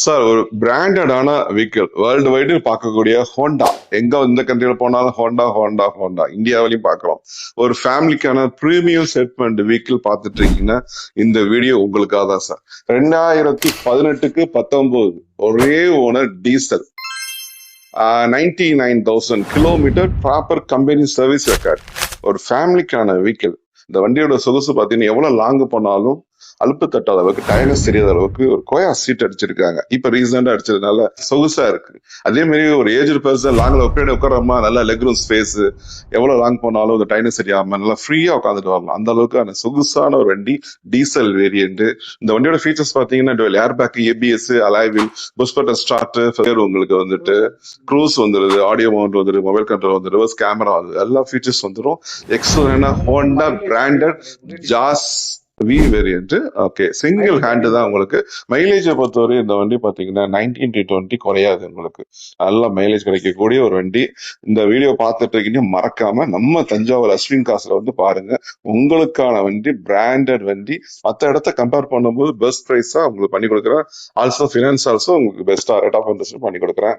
Sir ஒரு பிராண்டடான vehicle world wide பார்க்கக்கூடிய Honda. எங்க இந்த கண்ட்ரியில போனாலும் ஹோண்டா ஹோண்டா ஹோண்டா, இந்தியாவிலையும் பார்க்கலாம். ஒரு ஃபேமிலிக்கான பிரீமியம் செக்மெண்ட் வெஹிக்கிள் பார்த்துட்டு இருக்கீங்கன்னா இந்த வீடியோ உங்களுக்காக தான் சார். 2018க்கு 19 ஒரே owner diesel, 99,000 kilometre, proper company service record. ஒரு ஃபேமிலிக்கான வெஹிக்கிள். இந்த வண்டியோட சொகுசு பார்த்தீங்கன்னா எவ்வளவு லாங் போனாலும் அலுப்பு தட்டாத அளவுக்கு, டயர்னஸ் தெரியாத அளவுக்கு ஒரு கோயா சீட் அடிச்சிருக்காங்க. இப்ப ரீசெண்டா அடிச்சதுனால சொகுசா இருக்கு. அதே மாதிரி ஒரு ஏஜ் பர்சன் லாங்ல உட்காரமா நல்லா லெக் ரூம் ஸ்பேஸ், எவ்வளவு லாங் போனாலும் இந்த டயர்னஸ் தெரியாம நல்லா ஃப்ரீயா உட்காந்துட்டு வரலாம். அந்த அளவுக்கு சொகுசான ஒரு வண்டி, டீசல் வேரியன்ட். இந்த வண்டியோட ஃபீச்சர்ஸ் பாத்தீங்கன்னா dual air bag, ABS, alloy wheel, push button start, உங்களுக்கு வந்துட்டு க்ரூஸ் வந்துருது, ஆடியோ மவுண்ட் வந்துரு, மொபைல் கண்ட்ரோல் வந்து, ரிவர்ஸ் கேமரா வந்து, எல்லா ஃபீச்சர்ஸ் வந்துடும். Excellent Honda branded Jazz V variant. Okay, single hand தான் உங்களுக்கு. மைலேஜை பொறுத்தவரை இந்த வண்டி பாத்தீங்கன்னா 19 to 20 குறையாது. உங்களுக்கு நல்ல மைலேஜ் கிடைக்கக்கூடிய ஒரு வண்டி. இந்த வீடியோ பார்த்துட்டு இருக்கீங்க, மறக்காம நம்ம தஞ்சாவூர் அஸ்வின் காசுல வந்து பாருங்க. உங்களுக்கான வண்டி, பிராண்டட் வண்டி. மற்ற இடத்த கம்பேர் பண்ணும்போது பெஸ்ட் பிரைஸா உங்களுக்கு பண்ணி கொடுக்குறேன். ஆல்சோ ஃபினான்ஸ் ஆல்சோ உங்களுக்கு பெஸ்டா ரேட் ஆஃப் இன்ட்ரெஸ்ட் பண்ணி கொடுக்குறேன்.